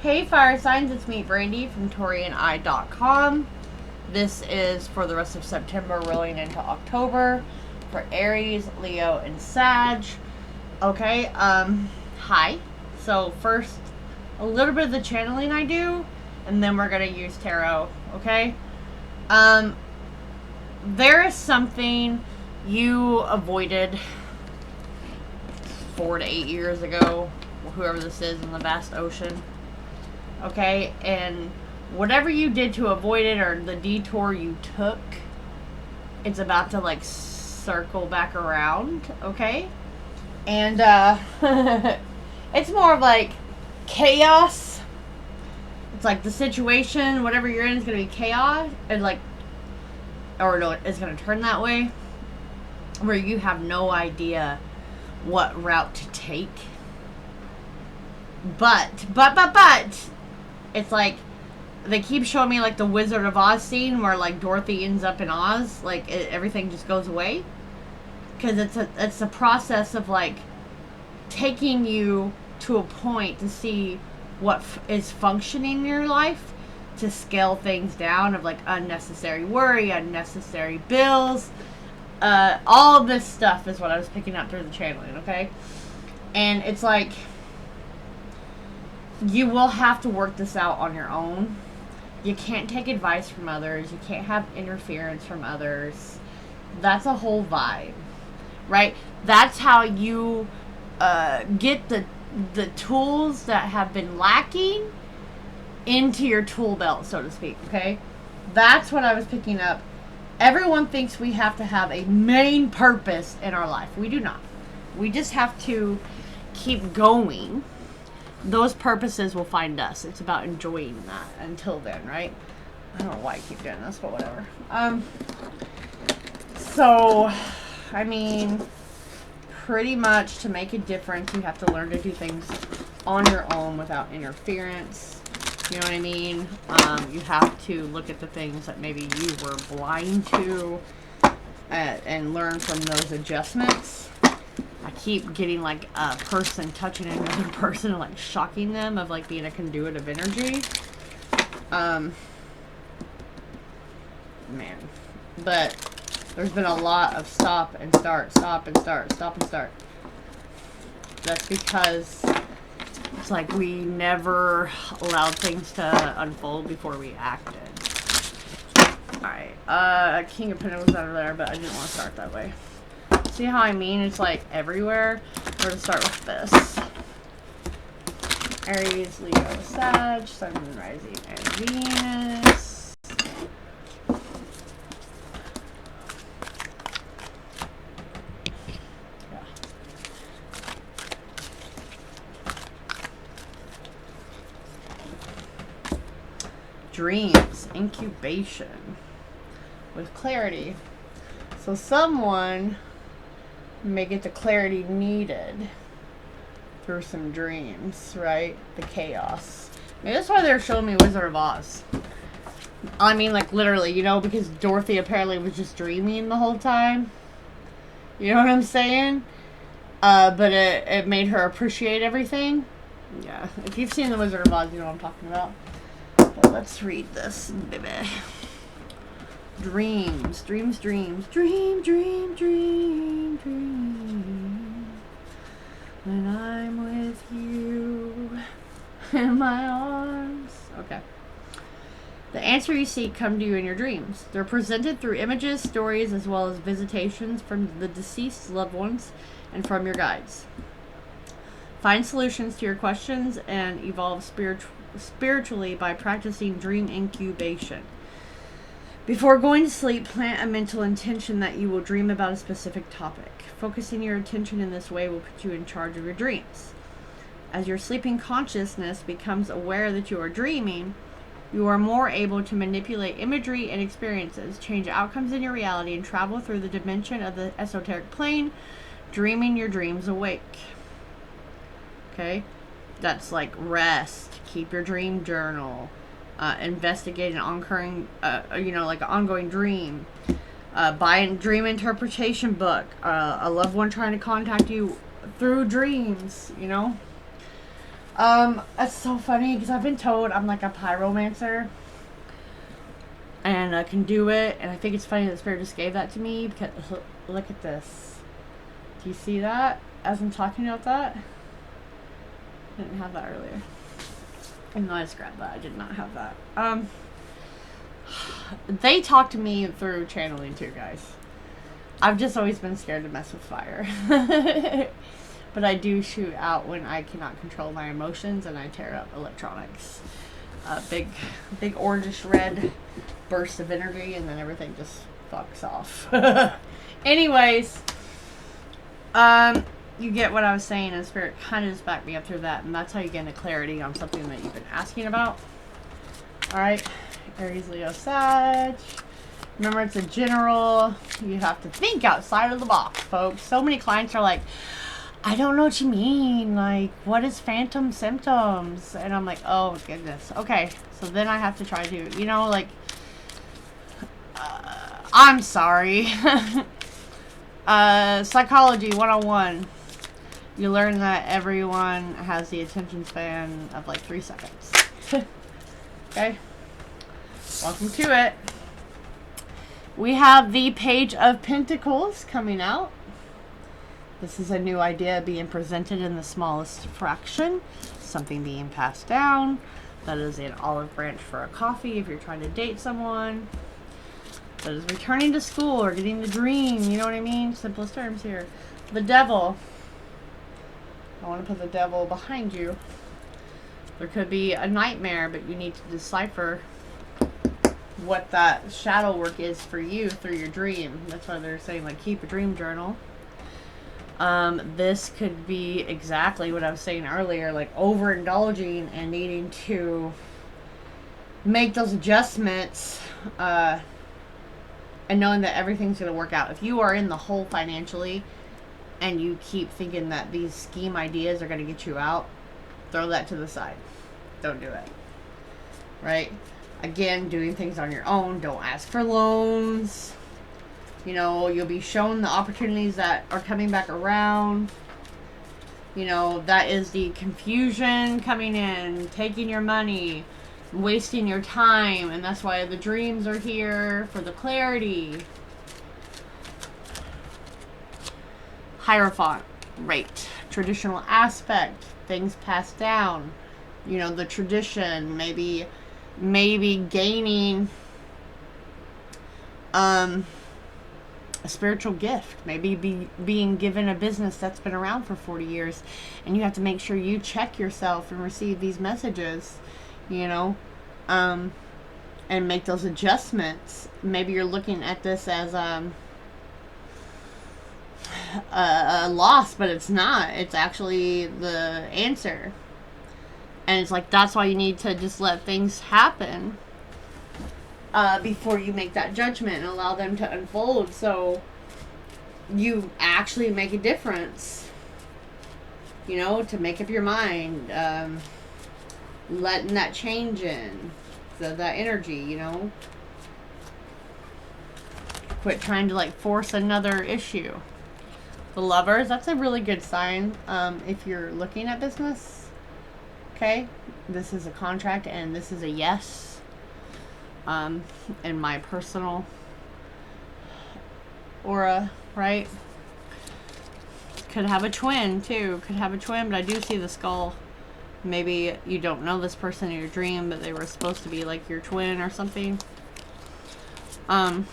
Hey fire signs, it's me Brandy from Taurean.com. This is for the rest of September rolling into October for Aries, Leo, and Sag. Okay, hi. So first, a little bit of the channeling I do, and then we're gonna use tarot, okay? There is something you avoided 4 to 8 years ago, whoever this is in the vast ocean. Okay, and whatever you did to avoid it or the detour you took, it's about to like circle back around, okay? And it's more of like chaos. It's like the situation, whatever you're in, is gonna be chaos, and like, or no, it's gonna turn that way, where you have no idea what route to take. But it's like they keep showing me like the Wizard of Oz scene where like Dorothy ends up in Oz, like everything just goes away, because it's a process of like taking you to a point to see what is functioning in your life, to scale things down of like unnecessary worry, unnecessary bills, all of this stuff is what I was picking up through the channeling, okay? And it's like you will have to work this out on your own. You can't take advice from others. You can't have interference from others. That's a whole vibe, right? That's how you get the tools that have been lacking into your tool belt, so to speak, okay? That's what I was picking up. Everyone thinks we have to have a main purpose in our life. We do not. We just have to keep going. Those purposes will find us. It's about enjoying that until then, right? I don't know why I keep doing this, but whatever. So, I mean, pretty much to make a difference, you have to learn to do things on your own without interference. You know what I mean? You have to look at the things that maybe you were blind to and learn from those adjustments. I keep getting like a person touching another person and like shocking them of like being a conduit of energy. Man. But there's been a lot of stop and start, stop and start, stop and start. That's because it's like we never allowed things to unfold before we acted. Alright, King of Pentacles out of there, but I didn't want to start that way. See how I mean? It's like everywhere. We're going to start with this. Aries, Leo, Sag, Sun, Moon, Rising, and Venus. Yeah. Dreams, incubation, with clarity. So someone may get the clarity needed through some dreams, right? The chaos. Maybe that's why they're showing me Wizard of Oz. I mean, like, literally, you know, because Dorothy apparently was just dreaming the whole time. You know what I'm saying? But it made her appreciate everything. Yeah. If you've seen the Wizard of Oz, you know what I'm talking about. But let's read this, baby. Dreams, dreams, dreams, dream, dream, dream, dream. When I'm with you in my arms. Okay. The answer you seek come to you in your dreams. They're presented through images, stories, as well as visitations from the deceased loved ones and from your guides. Find solutions to your questions and evolve spiritually by practicing dream incubation. Before going to sleep, plant a mental intention that you will dream about a specific topic. Focusing your attention in this way will put you in charge of your dreams. As your sleeping consciousness becomes aware that you are dreaming, you are more able to manipulate imagery and experiences, change outcomes in your reality, and travel through the dimension of the esoteric plane, dreaming your dreams awake. Okay? That's like rest. Keep your dream journal. Investigate an ongoing, like an ongoing dream. Buy a dream interpretation book. A loved one trying to contact you through dreams, you know. It's so funny because I've been told I'm like a pyromancer and I can do it, and I think it's funny that Spirit just gave that to me because look at this. Do you see that as I'm talking about that? I didn't have that earlier. And I just grabbed that. I did not have that. They talk to me through channeling too, guys. I've just always been scared to mess with fire. But I do shoot out when I cannot control my emotions, and I tear up electronics. Big orangish red burst of energy, and then everything just fucks off. Anyways, you get what I was saying, and Spirit kind of just backed me up through that, and that's how you get into clarity on something that you've been asking about. Alright, Aries, Leo, Sag. Remember, it's a general. You have to think outside of the box, folks. So many clients are like, I don't know what you mean. Like, what is phantom symptoms? And I'm like, oh, goodness. Okay, so then I have to try to, you know, like, I'm sorry. Psychology 101. You learn that everyone has the attention span of like 3 seconds. Okay. Welcome to it. We have the Page of Pentacles coming out. This is a new idea being presented in the smallest fraction. Something being passed down. That is an olive branch for a coffee if you're trying to date someone. That is returning to school or getting the dream. You know what I mean? Simplest terms here. The Devil. I want to put the Devil behind you. There could be a nightmare, but you need to decipher what that shadow work is for you through your dream. That's why they're saying, like, keep a dream journal. This could be exactly what I was saying earlier, like overindulging and needing to make those adjustments, and knowing that everything's going to work out. If you are in the hole financially and you keep thinking that these scheme ideas are going to get you out, throw that to the side. Don't do it. Right? Again, doing things on your own. Don't ask for loans. You know, you'll be shown the opportunities that are coming back around. You know, that is the confusion coming in, taking your money, wasting your time, and that's why the dreams are here for the clarity. Hierophant, right. Traditional aspect, things passed down. You know, the tradition, maybe gaining a spiritual gift, maybe being given a business that's been around for 40 years, and you have to make sure you check yourself and receive these messages, you know, and make those adjustments. Maybe you're looking at this as a loss, but it's not. It's actually the answer. And it's like, that's why you need to just let things happen before you make that judgment and allow them to unfold, so you actually make a difference. You know, to make up your mind, letting that change in, that energy, you know. Quit trying to like force another issue. The Lovers, that's a really good sign if you're looking at business. Okay, this is a contract and this is a yes. In my personal aura, right? Could have a twin too. Could have a twin, but I do see the skull. Maybe you don't know this person in your dream, but they were supposed to be like your twin or something. There's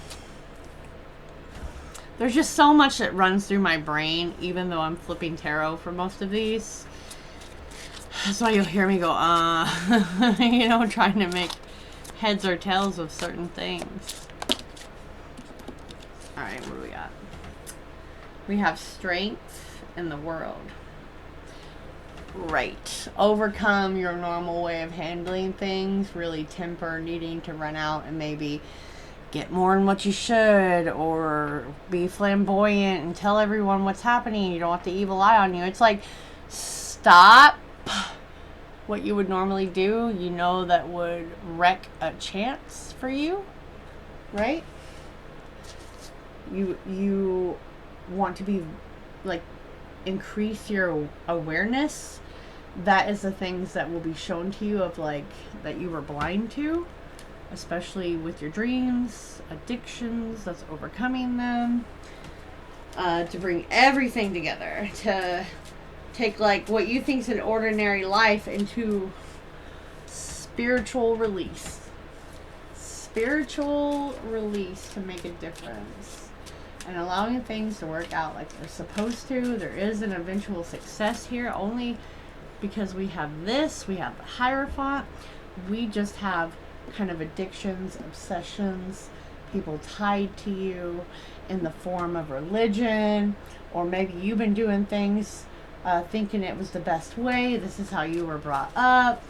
just so much that runs through my brain, even though I'm flipping tarot for most of these. That's why you'll hear me go, you know, trying to make heads or tails of certain things. Alright, what do we got? We have strength in the world. Right. Overcome your normal way of handling things. Really temper needing to run out and maybe get more than what you should, or be flamboyant and tell everyone what's happening. You don't want the evil eye on you. It's like, stop what you would normally do, you know, that would wreck a chance for you, right? You want to be like, increase your awareness that is the things that will be shown to you of like that you were blind to, especially with your dreams, addictions, that's overcoming them, to bring everything together, to take like what you think is an ordinary life into spiritual release. Spiritual release to make a difference. And allowing things to work out like they're supposed to. There is an eventual success here only because we have this, we have the Hierophant. We just have kind of addictions, obsessions, people tied to you in the form of religion, or maybe you've been doing things thinking it was the best way. This is how you were brought up.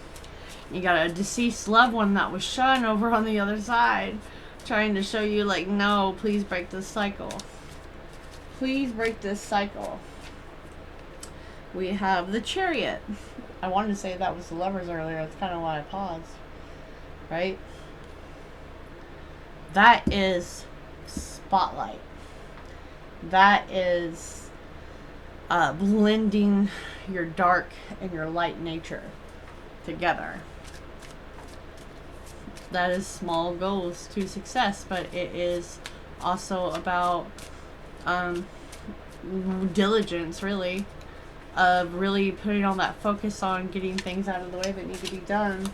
You got a deceased loved one that was shunned over on the other side, trying to show you like, no, please break this cycle. Please break this cycle. We have the Chariot. I wanted to say that was the Lovers earlier. That's kind of why I paused. Right? That is spotlight. That is blending your dark and your light nature together. That is small goals to success, but it is also about diligence, really, of really putting all that focus on getting things out of the way that need to be done.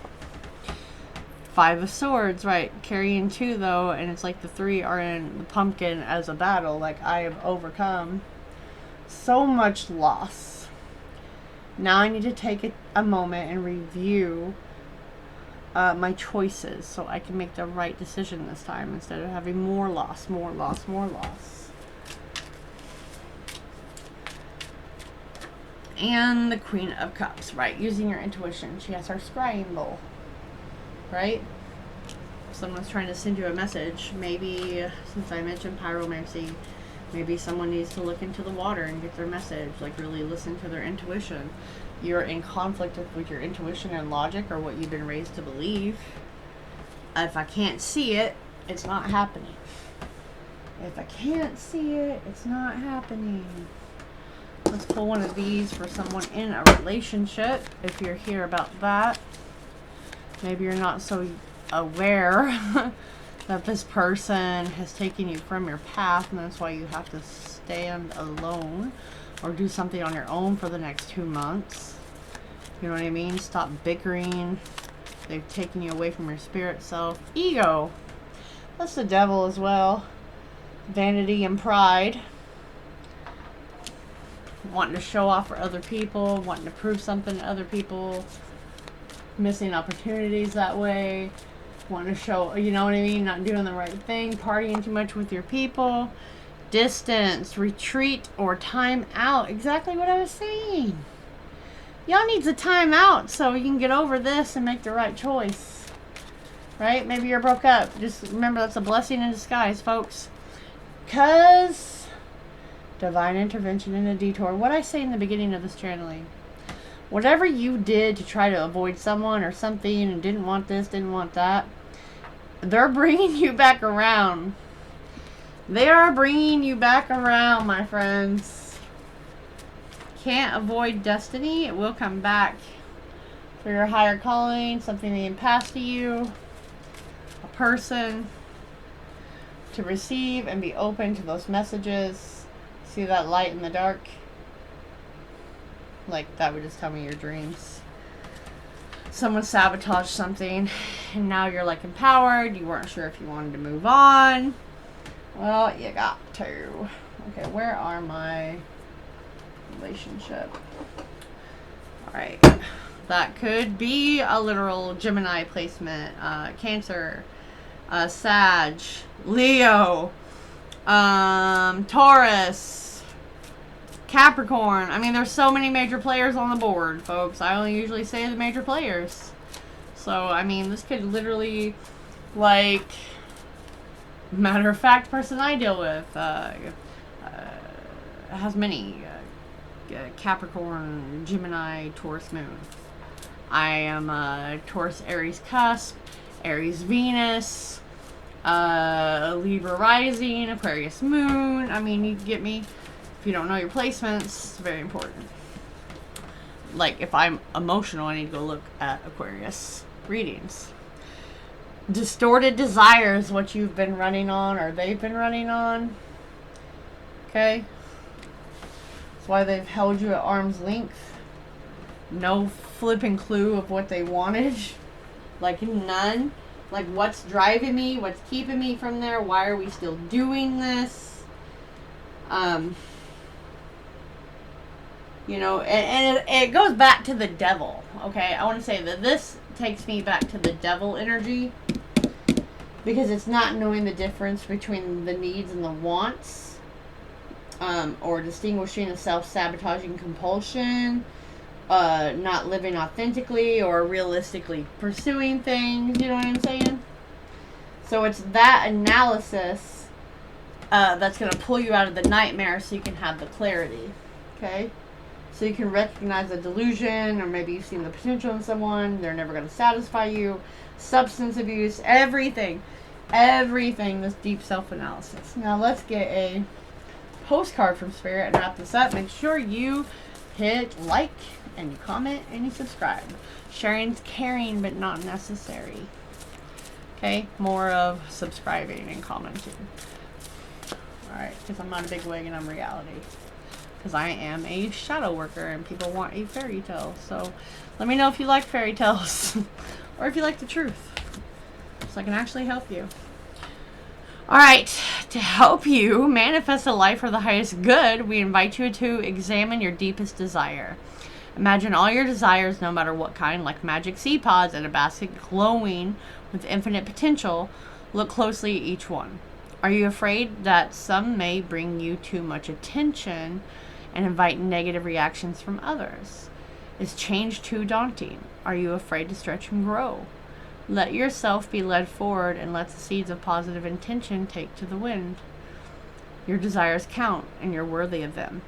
5 of Swords, right? Carrying 2 though, and it's like the 3 are in the pumpkin as a battle. Like, I have overcome so much loss. Now I need to take a moment and review my choices so I can make the right decision this time instead of having more loss, more loss, more loss. And the Queen of Cups, right? Using your intuition. She has her scrying bowl, right? Someone's trying to send you a message. Maybe, since I mentioned pyromancy, maybe someone needs to look into the water and get their message. Like, really listen to their intuition. You're in conflict with your intuition and logic, or what you've been raised to believe. If I can't see it, it's not happening. If I can't see it, it's not happening. Let's pull one of these for someone in a relationship, if you're here about that. Maybe you're not so aware that this person has taken you from your path, and that's why you have to stand alone or do something on your own for the next 2 months. You know what I mean? Stop bickering. They've taken you away from your spirit self. Ego. That's the devil as well. Vanity and pride. Wanting to show off for other people, wanting to prove something to other people, missing opportunities that way, wanting to show, you know what I mean, not doing the right thing, partying too much with your people, distance, retreat, or time out. Exactly what I was saying. Y'all needs a time out so you can get over this and make the right choice. Right? Maybe you're broke up. Just remember, that's a blessing in disguise, folks. Because divine intervention in a detour. What I say in the beginning of this channeling. Whatever you did to try to avoid someone or something and didn't want this, didn't want that, they're bringing you back around. They are bringing you back around, my friends. Can't avoid destiny. It will come back for your higher calling, something being passed to you, a person to receive and be open to those messages. See that light in the dark? Like, that would just tell me your dreams. Someone sabotaged something, and now you're like empowered. You weren't sure if you wanted to move on. Well, you got to. Okay, where are my relationship? Alright. That could be a literal Gemini placement. Cancer. Sag. Leo. Taurus, Capricorn. I mean, there's so many major players on the board, folks. I only usually say the major players. So, I mean, this could literally, like, matter of fact, person I deal with has many Capricorn, Gemini, Taurus moon. I am a Taurus Aries cusp, Aries Venus, Libra rising, Aquarius moon. I mean, you get me. If you don't know your placements, it's very important. like if I'm emotional, I need to go look at Aquarius readings. Distorted desires, what you've been running on or they've been running on. Okay? That's why they've held you at arm's length. No flipping clue of what they wanted. Like none. Like what's driving me? What's keeping me from there? Why are we still doing this? You know, and it goes back to the devil. Okay? I want to say that this takes me back to the devil energy. Because it's not knowing the difference between the needs and the wants. Or distinguishing a self-sabotaging compulsion. Not living authentically or realistically pursuing things. You know what I'm saying? So it's that analysis that's going to pull you out of the nightmare so you can have the clarity. Okay? So you can recognize the delusion, or maybe you've seen the potential in someone. They're never going to satisfy you. Substance abuse, everything, this deep self-analysis. Now let's get a postcard from Spirit and wrap this up. Make sure you hit like and you comment and you subscribe. Sharing's caring but not necessary. Okay, more of subscribing and commenting. Alright, because I'm not a big wig and I'm reality. Because I am a shadow worker and people want a fairy tale. So let me know if you like fairy tales or if you like the truth, so I can actually help you. Alright, to help you manifest a life for the highest good, we invite you to examine your deepest desire. Imagine all your desires, no matter what kind, like magic seed pods in a basket glowing with infinite potential. Look closely at each one. Are you afraid that some may bring you too much attention and invite negative reactions from others? Is change too daunting? Are you afraid to stretch and grow? Let yourself be led forward and let the seeds of positive intention take to the wind. Your desires count and you're worthy of them.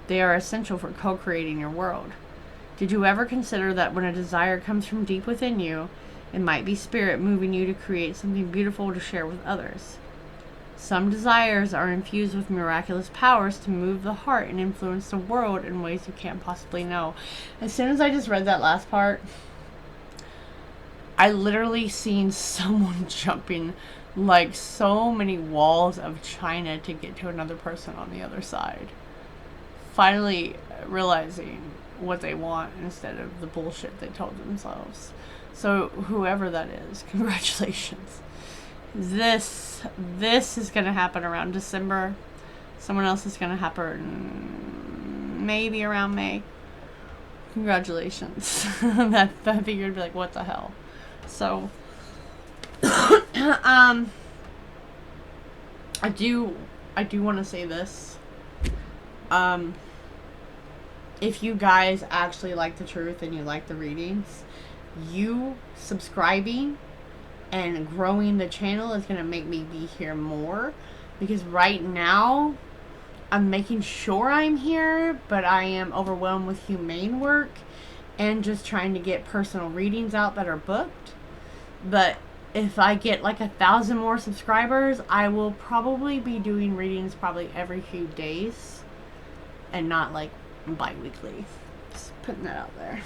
They are essential for co-creating your world. Did you ever consider that when a desire comes from deep within you, it might be spirit moving you to create something beautiful to share with others? Some desires are infused with miraculous powers to move the heart and influence the world in ways you can't possibly know. As soon as I just read that last part, I literally seen someone jumping like so many walls of China to get to another person on the other side. Finally realizing what they want instead of the bullshit they told themselves. So whoever that is, congratulations. This is going to happen around December. Someone else is going to happen maybe around May. Congratulations. that figured to be like, what the hell? So, I do want to say this. If you guys actually like the truth and you like the readings, you subscribing and growing the channel is going to make me be here more, because right now I'm making sure I'm here, but I am overwhelmed with humane work and just trying to get personal readings out that are booked. But if I get like 1,000 more subscribers, I will probably be doing readings probably every few days and not like bi-weekly. Just putting that out there.